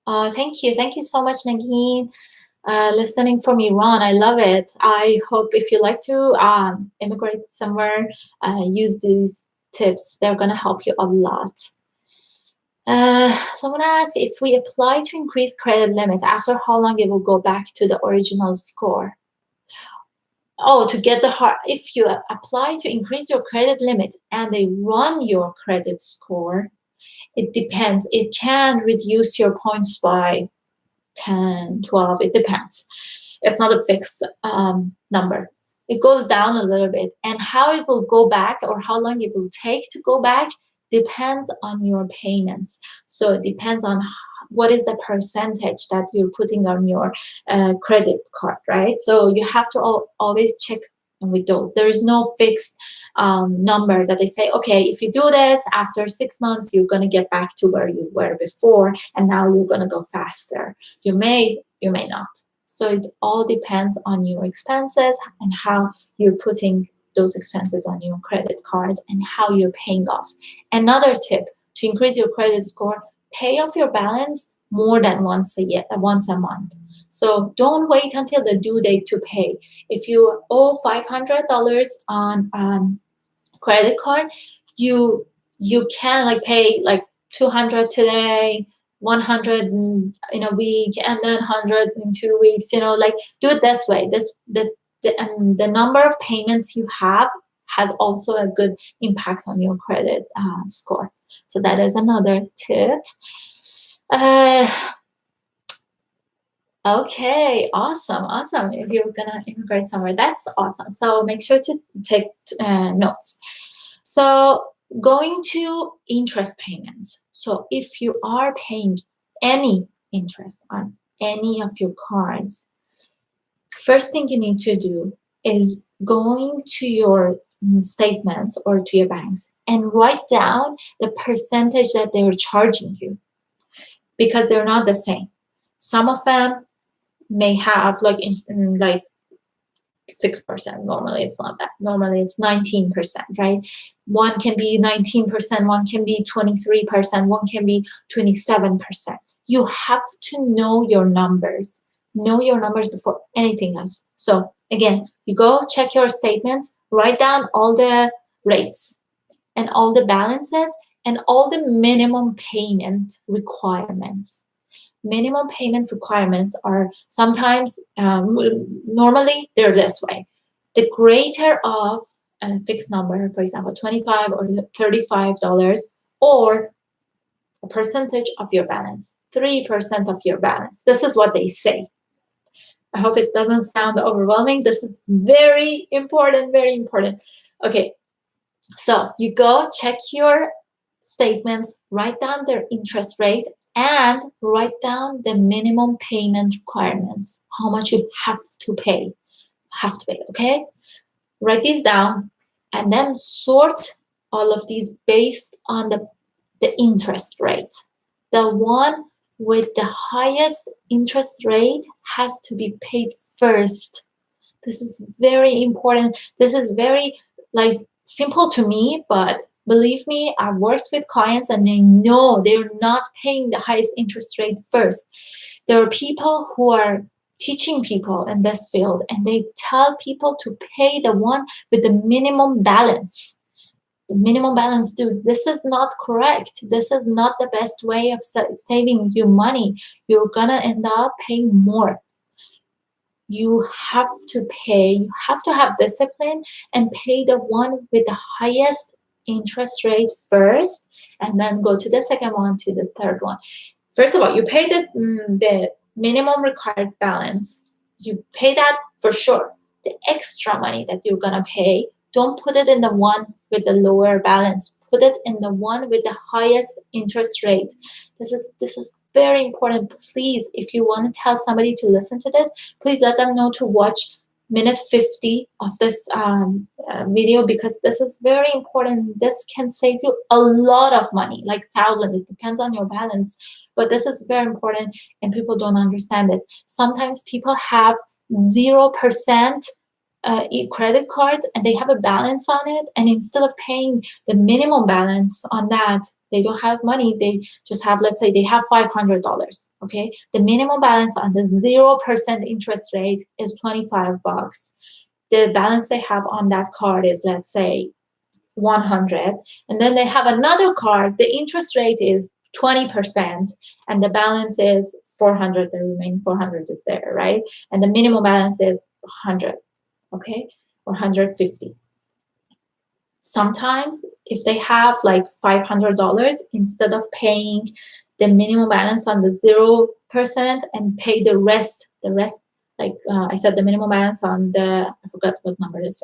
Thank you so much, Nagin. Listening from Iran, I love it. I hope if you like to immigrate somewhere, use these tips. They're gonna help you a lot. Someone asked if we apply to increase credit limit, after how long it will go back to the original score. Oh, to get if you apply to increase your credit limit and they run your credit score, it depends. It can reduce your points by 10, 12, it depends. It's not a fixed number. It goes down a little bit, and how it will go back or how long it will take to go back depends on your payments. So it depends on what is the percentage that you're putting on your credit card, right? So you have to always check with those. There is no fixed number that they say, okay, if you do this, after 6 months, you're going to get back to where you were before, and now you're going to go faster. You may not. So it all depends on your expenses and how you're putting those expenses on your credit cards and how you're paying off. Another tip to increase your credit score, pay off your balance more than once a month. So don't wait until the due date to pay. If you owe $500 on credit card, you can like pay like 200 today, 100 in a week, and then 100 in 2 weeks. Like do it this way. The number of payments you have has also a good impact on your credit score. So that is another tip. Okay, awesome. If you're gonna immigrate somewhere, that's awesome. So make sure to take notes. So going to interest payments. So if you are paying any interest on any of your cards, first thing you need to do is going to your statements or to your banks and write down the percentage that they're charging you, because they're not the same. Some of them may have like 6%. Normally it's not that. Normally it's 19%, right? One can be 19%, one can be 23%, one can be 27%. You have to know your numbers. Know your numbers before anything else. So again, you go check your statements, write down all the rates and all the balances and all the minimum payment requirements. Minimum payment requirements are sometimes, normally they're this way. The greater of a fixed number, for example, $25 or $35, or a percentage of your balance, 3% of your balance. This is what they say. I hope it doesn't sound overwhelming. This is very important, very important. Okay, so you go check your statements, write down their interest rate, and write down the minimum payment requirements, how much you have to pay. Okay? Write these down and then sort all of these based on the interest rate. The one with the highest interest rate has to be paid first. This is very important. This is very simple to me, but believe me, I've worked with clients and they know they're not paying the highest interest rate first. There are people who are teaching people in this field and they tell people to pay the one with the minimum balance. The minimum balance, dude, this is not correct. This is not the best way of saving you money. You're gonna end up paying more. You have to pay, you have to have discipline and pay the one with the highest interest rate first, and then go to the second one, to the third one. First of all, you pay the minimum required balance. You pay that for sure. The extra money that you're gonna pay, don't put it in the one with the lower balance. Put it in the one with the highest interest rate. This is very important. Please, if you want to tell somebody to listen to this, please let them know to watch minute 50 of this video, because this is very important. This can save you a lot of money, like thousands. It depends on your balance, but this is very important and people don't understand this. Sometimes people have 0% credit cards and they have a balance on it, and instead of paying the minimum balance on that, they don't have money. They just have, let's say they have $500. Okay, the minimum balance on the 0% interest rate is $25. The balance they have on that card is, let's say, 100, and then they have another card, the interest rate is 20% and the balance is 400. The remaining 400 is there, right? And the minimum balance is 100. Okay, or 150. Sometimes if they have like $500, instead of paying the minimum balance on the 0% and pay the rest, like I said, the minimum balance on the, I forgot what number it is.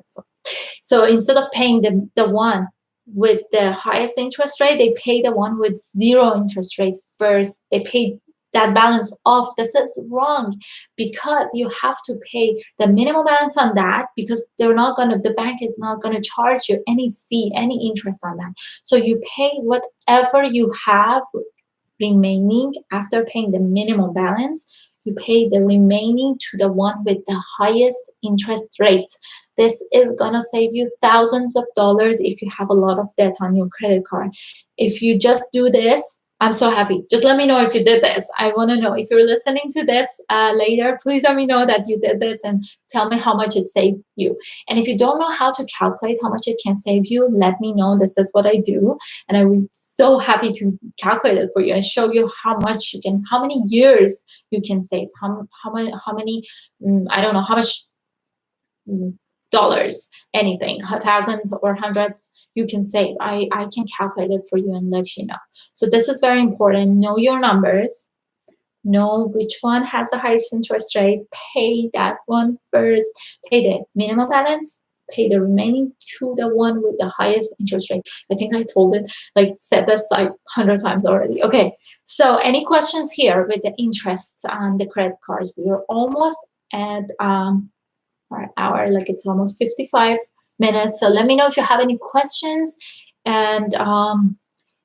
So instead of paying the one with the highest interest rate, they pay the one with 0 interest rate first. They pay that balance off. This is wrong, because you have to pay the minimum balance on that, because the bank is not gonna charge you any fee, any interest on that. So you pay whatever you have remaining after paying the minimum balance. You pay the remaining to the one with the highest interest rate. This is gonna save you thousands of dollars if you have a lot of debt on your credit card. If you just do this, I'm so happy. Just let me know if you did this. I want to know. If you're listening to this later, please let me know that you did this and tell me how much it saved you. And if you don't know how to calculate how much it can save you, let me know. This is what I do. And I would be so happy to calculate it for you and show you how much you can, how many years you can save, how many, I don't know, how much dollars, anything, 1,000 or hundreds you can save. I can calculate it for you and let you know. So this is very important. Know your numbers. Know which one has the highest interest rate. Pay that one first. Pay the minimum balance. Pay the remaining to the one with the highest interest rate. I think I told it, said this like 100 times already. Okay, so any questions here with the interests on the credit cards? We are almost at our hour, it's almost 55 minutes. So let me know if you have any questions. And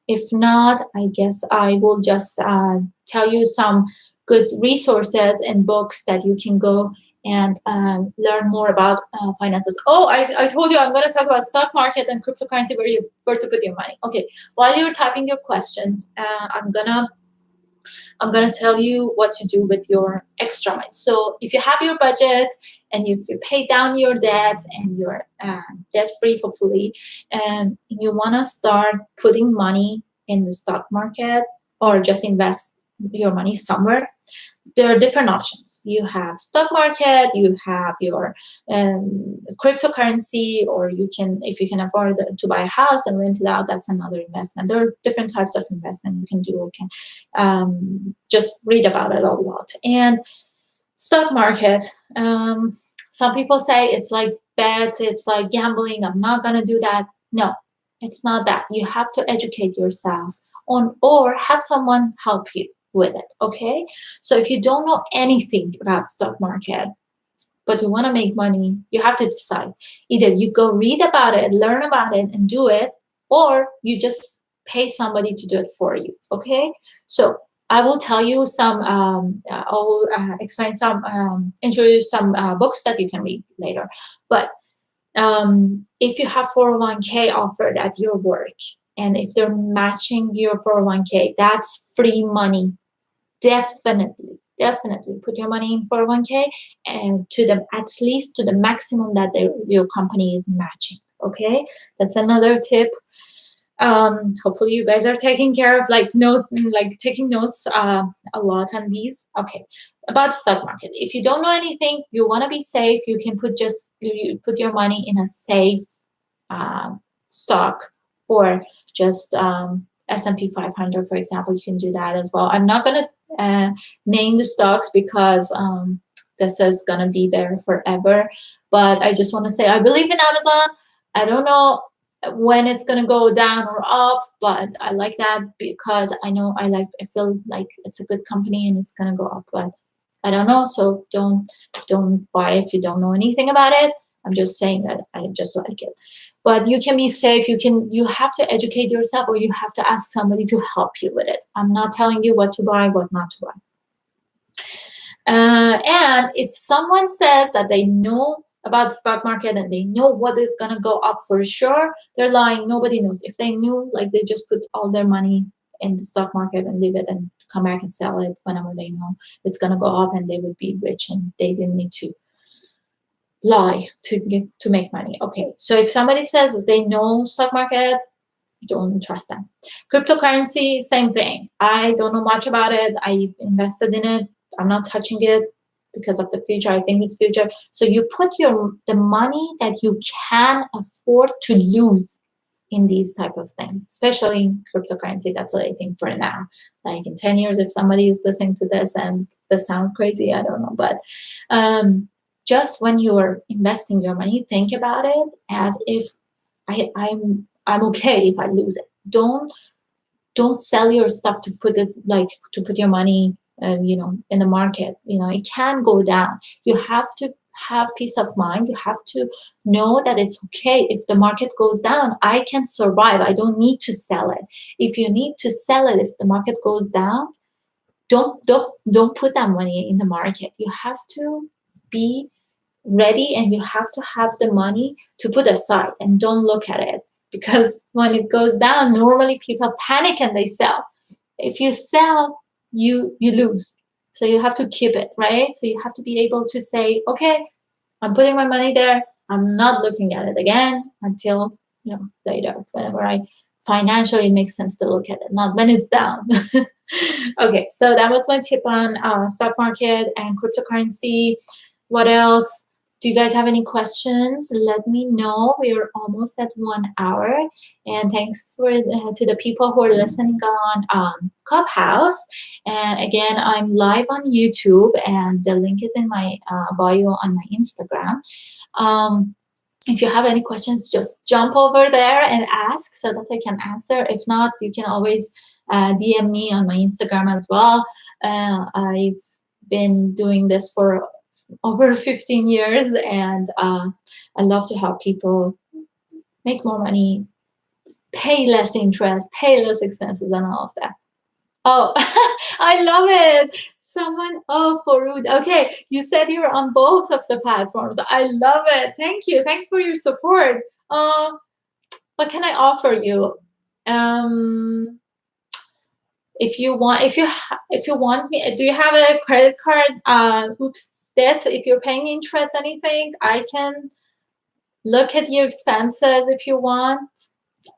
if not, I guess I will just tell you some good resources and books that you can go and learn more about finances. Oh, I told you I'm going to talk about stock market and cryptocurrency, where to put your money. Okay, while you're typing your questions, I'm gonna tell you what to do with your extra money. So if you have your budget and if you pay down your debt and you're debt free, hopefully, and you wanna start putting money in the stock market or just invest your money somewhere, there are different options. You have stock market, you have your cryptocurrency, or you can, if you can afford to buy a house and rent it out, that's another investment. There are different types of investment you can do. Okay, just read about it a lot. And stock market, some people say it's like bets, it's like gambling. I'm not gonna do that. No, it's not that. You have to educate yourself on, or have someone help you with it. Okay, so if you don't know anything about stock market but you want to make money, you have to decide. Either you go read about it, learn about it, and do it, or you just pay somebody to do it for you. Okay, so I will tell you some, I will explain some, introduce some books that you can read later. But if you have 401k offered at your work, and if they're matching your 401k, that's free money. Definitely put your money in 401k, and to the, at least to the maximum that your company is matching. Okay, that's another tip. Hopefully you guys are taking care of, like taking notes a lot on these. Okay, about stock market, if you don't know anything, you want to be safe, you can you put your money in a safe stock, or just S&P 500, for example. You can do that as well. I'm not going to name the stocks because this is going to be there forever, but I just want to say I believe in Amazon. I don't know when it's going to go down or up, but I like that because I feel like it's a good company and it's going to go up, but I don't know. So don't buy if you don't know anything about it. I'm just saying that I just like it. But you can be safe. You have to educate yourself, or you have to ask somebody to help you with it. I'm not telling you what to buy, what not to buy. And if someone says that they know about the stock market and they know what is going to go up for sure, they're lying. Nobody knows. If they knew, like, they just put all their money in the stock market and leave it and come back and sell it whenever they know it's going to go up, and they would be rich and they didn't need to lie to make money. Okay, so if somebody says that they know stock market, don't trust them. Cryptocurrency, same thing. I don't know much about it. I've invested in it. I'm not touching it because of the future. I think it's future. So you put the money that you can afford to lose in these type of things, especially in cryptocurrency. That's what I think for now. Like in 10 years, if somebody is listening to this and this sounds crazy, I don't know. But just when you're investing your money, think about it as if I'm okay if I lose it. Don't sell your stuff to put your money in the market. It can go down. You have to have peace of mind. You have to know that it's okay if the market goes down. I can survive. I don't need to sell it. If you need to sell it, if the market goes down, don't put that money in the market. You have to be ready, and you have to have the money to put aside, and don't look at it, because when it goes down, normally people panic and they sell. If you sell, you lose. So you have to keep it, right? So you have to be able to say, okay, I'm putting my money there. I'm not looking at it again until later, whenever financially it makes sense to look at it, not when it's down. Okay, so that was my tip on stock market and cryptocurrency. What else? Do you guys have any questions? Let me know. We are almost at 1 hour. And thanks to the people who are listening on Clubhouse. And again, I'm live on YouTube, and the link is in my bio on my Instagram. If you have any questions, just jump over there and ask so that I can answer. If not, you can always DM me on my Instagram as well. I've been doing this for over 15 years, and I love to help people make more money, pay less interest, pay less expenses, and all of that. Oh, I love it. Someone, oh, Farud. Okay, you said you're on both of the platforms. I love it. Thank you. Thanks for your support. Uh, what can I offer you? Um, if you want me, do you have a credit card? Oops, debt. If you're paying interest, anything, I can look at your expenses if you want.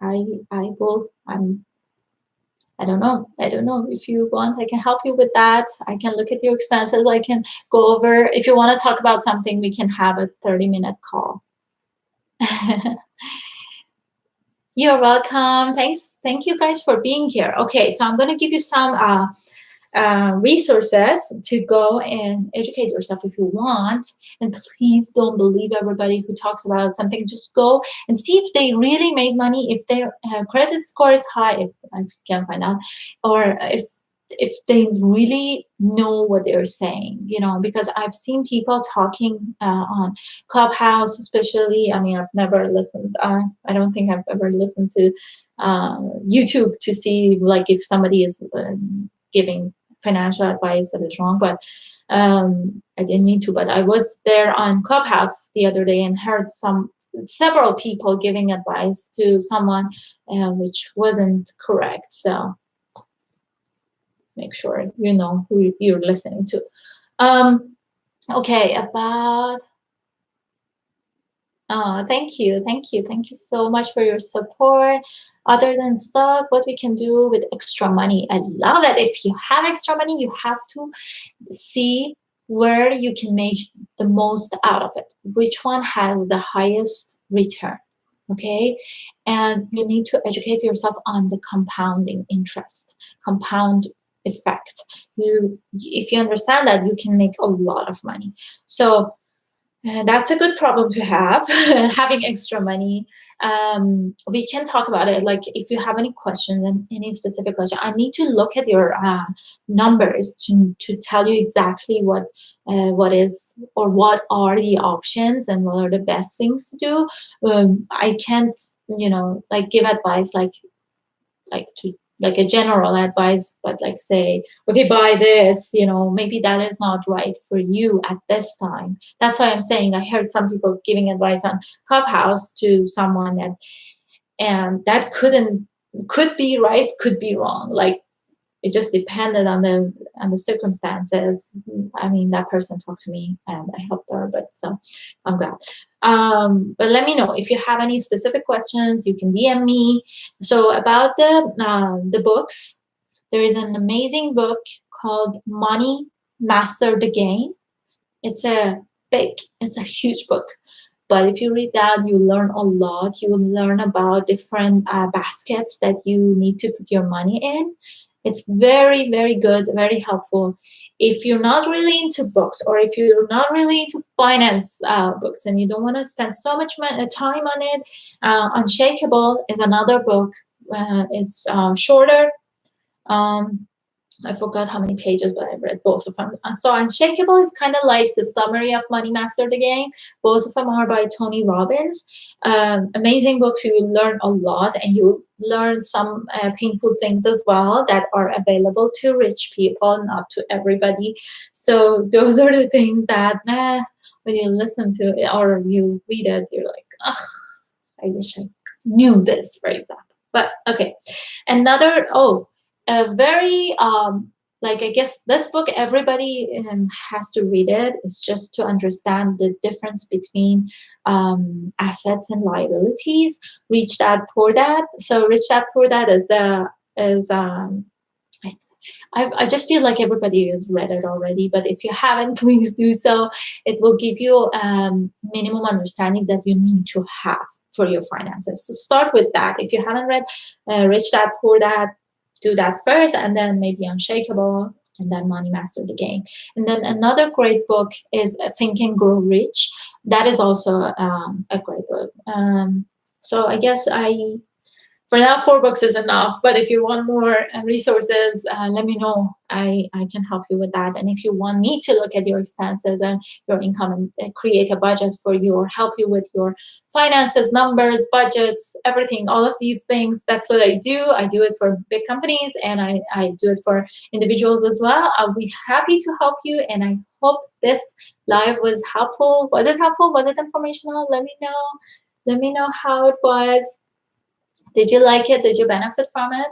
I will. I don't know. I don't know. If you want, I can help you with that. I can look at your expenses. I can go over. If you want to talk about something, we can have a 30-minute call. You're welcome. Thanks. Thank you guys for being here. Okay, so I'm going to give you some resources to go and educate yourself if you want. And please don't believe everybody who talks about something. Just go and see if they really made money, if their credit score is high, if you can find out, or if they really know what they're saying, you know, because I've seen people talking on Clubhouse, especially. I mean, I've never listened. I don't think I've ever listened to YouTube to see like if somebody is giving financial advice that is wrong, but I didn't need to. But I was there on Clubhouse the other day and heard several people giving advice to someone which wasn't correct. So make sure you know who you're listening to. Okay, about thank you so much for your support. Other than stock, what we can do with extra money? I love it. If you have extra money, you have to see where you can make the most out of it, which one has the highest return. Okay, and you need to educate yourself on the compounding interest, compound effect. If you understand that, you can make a lot of money. So that's a good problem to have, having extra money. We can talk about it. Like if you have any questions and any specific question, I need to look at your numbers to tell you exactly what is or what are the options and what are the best things to do. I can't, you know, like give advice to like a general advice, but like say, okay, buy this, you know, maybe that is not right for you at this time. That's why I'm saying I heard some people giving advice on Clubhouse to someone and that could be right, could be wrong. Like it just depended on the circumstances. I mean, that person talked to me and I helped her, but so I'm glad. But let me know if you have any specific questions. You can DM me. So about the books, there is an amazing book called Money Master the Game. It's a huge book. But if you read that, you learn a lot. You will learn about different baskets that you need to put your money in. It's very, very good, very helpful. If you're not really into books, or if you're not really into finance books and you don't want to spend so much time on it, Unshakable is another book. It's shorter. I forgot how many pages, but I've read both of them. So Unshakable is kind of like the summary of Money Master the Game. Both of them are by Tony Robbins. Amazing books. You will learn a lot, and you learn some painful things as well that are available to rich people, not to everybody. So those are the things that when you listen to it or you read it, you're like, ugh, I wish I knew this, for example. But okay, a very like I guess this book everybody has to read it. It's just to understand the difference between assets and liabilities. Rich Dad Poor Dad. So Rich Dad Poor Dad is I just feel like everybody has read it already, but if you haven't, please do so. It will give you minimum understanding that you need to have for your finances. So start with that. If you haven't read Rich Dad Poor Dad, do that first, and then maybe Unshakable, and then Money Master the Game. And then another great book is Think and Grow Rich. That is also a great book. So I guess For now, 4 books is enough. But if you want more resources, let me know. I can help you with that. And if you want me to look at your expenses and your income and create a budget for you or help you with your finances, numbers, budgets, everything, all of these things, that's what I do. I do it for big companies and I do it for individuals as well. I'll be happy to help you. And I hope this live was helpful. Was it helpful? Was it informational? Let me know. Let me know how it was. Did you like it? Did you benefit from it?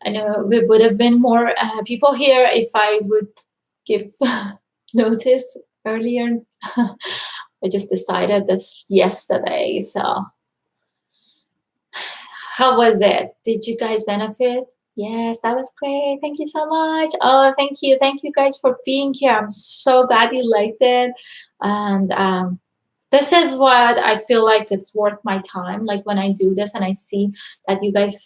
I know we would have been more people here if I would give notice earlier. I just decided this yesterday. So how was it? Did you guys benefit? Yes, that was great. Thank you so much. Oh, thank you. Thank you guys for being here. I'm so glad you liked it. And this is what I feel like it's worth my time. Like when I do this and I see that you guys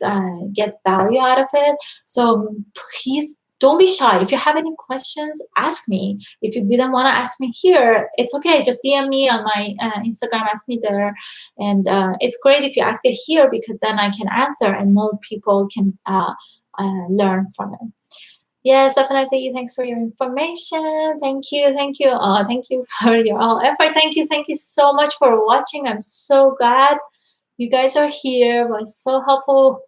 get value out of it. So please don't be shy. If you have any questions, ask me. If you didn't want to ask me here, it's okay. Just DM me on my Instagram, ask me there. And it's great if you ask it here because then I can answer and more people can learn from it. Yes, definitely. Thanks for your information. Thank you. Thank you. Thank you for your all effort. Thank you so much for watching. I'm so glad you guys are here. It was so helpful.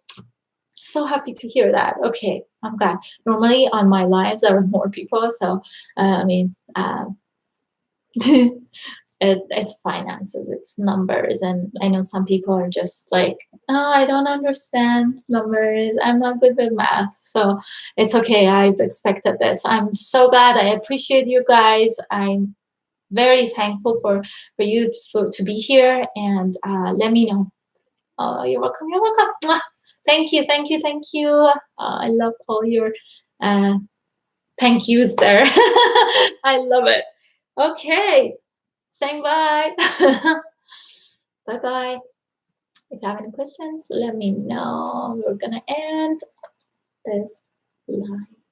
So happy to hear that. Okay, I'm glad. Normally on my lives there are more people, so I mean, it's finances, it's numbers, and I know some people are just like, oh, I don't understand numbers, I'm not good with math. So it's okay, I've expected this. I'm so glad. I appreciate you guys. I'm very thankful for you to be here, and let me know. Oh, you're welcome. You're welcome. Mwah. Thank you. Thank you. Thank you. I love all your thank yous there. I love it. Okay. Saying bye. Bye-bye. If you have any questions, let me know. We're going to end this live.